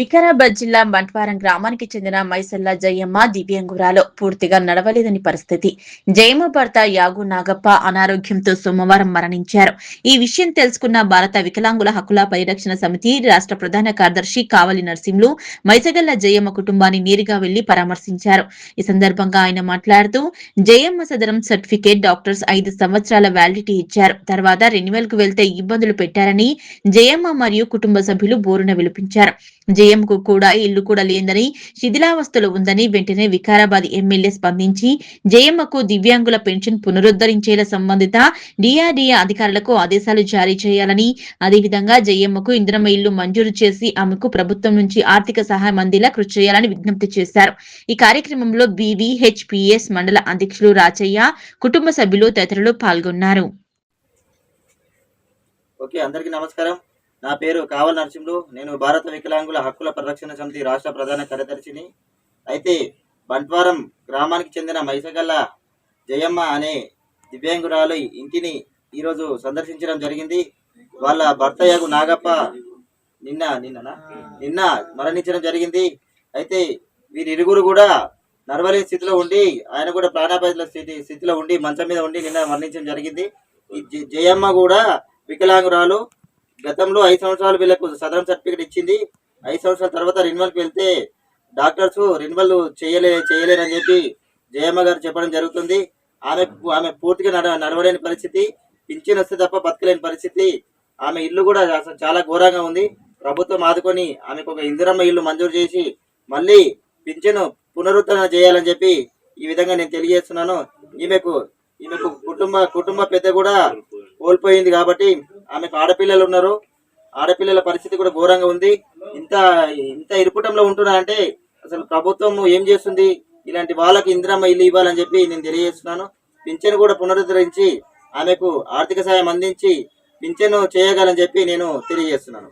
వికారాబాద్ జిల్లా బంట్వారం గ్రామానికి చెందిన మైసల్ల జయమ్మ దివ్యాంగురాలు పూర్తిగా నడవలేదని పరిస్థితి. జయమ్మ భర్త యాగు నాగప్ప అనారోగ్యంతో సోమవారం మరణించారు. ఈ విషయం తెలుసుకున్న భారత వికలాంగుల హక్కుల పరిరక్షణ సమితి రాష్ట్ర ప్రధాన కార్యదర్శి కావలి నర్సింలు మైసగల్ల జయమ్మ కుటుంబాన్ని నేరుగా వెళ్లి పరామర్శించారు. ఈ సందర్భంగా ఆయన మాట్లాడుతూ జయమ్మ సదరం సర్టిఫికేట్ డాక్టర్స్ 5 సంవత్సరాల వ్యాలిడిటీ ఇచ్చారు. తర్వాత రెన్యువల్ కు వెళ్తే ఇబ్బందులు పెట్టారని జయమ్మ మరియు కుటుంబ సభ్యులు బోరున విలిపించారు. జేఎంకు కూడా ఇల్లు కూడా లేదని, శిథిలావస్థలో ఉందని వెంటనే వికారాబాద్ ఎమ్మెల్యే స్పందించి జేఎంకు దివ్యాంగుల పెన్షన్ పునరుద్ధరించేలా సంబంధిత డిఆర్డీఏ అధికారులకు ఆదేశాలు జారీ చేయాలని, అదేవిధంగా జేఎంకు ఇందిరమ్మ ఇల్లు మంజూరు చేసి ఆమెకు ప్రభుత్వం నుంచి ఆర్థిక సహాయం అందేలా కృషి చేయాలని విజ్ఞప్తి చేశారు. ఈ కార్యక్రమంలో బీవీహెచ్పీఎస్ మండల అధ్యక్షులు రాచయ్య, కుటుంబ సభ్యులు తదితరులు పాల్గొన్నారు. అందరికీ నమస్కారం. నా పేరు కావలి నరసింహులు. నేను భారత వికలాంగుల హక్కుల పరిరక్షణ సమితి రాష్ట్ర ప్రధాన కార్యదర్శిని. అయితే బంట్వారం గ్రామానికి చెందిన మైసగల్ల జయమ్మ అనే దివ్యాంగురాలు ఇంటిని ఈరోజు సందర్శించడం జరిగింది. వాళ్ళ భర్త యాగు నాగప్ప నిన్న మరణించడం జరిగింది. అయితే వీరిరువురు కూడా నడవలేని స్థితిలో ఉండి, ఆయన కూడా ప్రాణాపాయ స్థితిలో ఉండి మంచం మీద ఉండి నిన్న మరణించడం జరిగింది. ఈ జయమ్మ కూడా వికలాంగురాలు. గతంలో 5 సంవత్సరాలు వీళ్ళకు సదరం సర్టిఫికేట్ ఇచ్చింది. 5 సంవత్సరాల తర్వాత రెన్యువల్కి వెళ్తే డాక్టర్స్ రెన్యువల్ చేయలేరని చెప్పి జయమ్మ గారు చెప్పడం జరుగుతుంది. ఆమె పూర్తిగా నడవలేని పరిస్థితి, పింఛన్ వస్తే తప్ప బతకలేని పరిస్థితి. ఆమె ఇల్లు కూడా చాలా ఘోరంగా ఉంది. ప్రభుత్వం ఆదుకొని ఆమెకు ఒక ఇందిరమ్మ ఇల్లు మంజూరు చేసి మళ్ళీ పింఛను పునరుద్ధరణ చేయాలని చెప్పి ఈ విధంగా నేను తెలియజేస్తున్నాను. ఈమెకు కుటుంబ పెద్ద కూడా కోల్పోయింది కాబట్టి ఆమెకు ఆడపిల్లలు ఉన్నారు. ఆడపిల్లల పరిస్థితి కూడా ఘోరంగా ఉంది. ఇంత ఇరుకుటంలో ఉంటున్నారంటే అసలు ప్రభుత్వం ఏం చేస్తుంది? ఇలాంటి వాళ్ళకి ఇందిరమ్మ ఇల్లు ఇవ్వాలని చెప్పి నేను తెలియజేస్తున్నాను. పింఛను కూడా పునరుద్ధరించి ఆమెకు ఆర్థిక సాయం అందించి పింఛను చేయగలని చెప్పి నేను తెలియజేస్తున్నాను.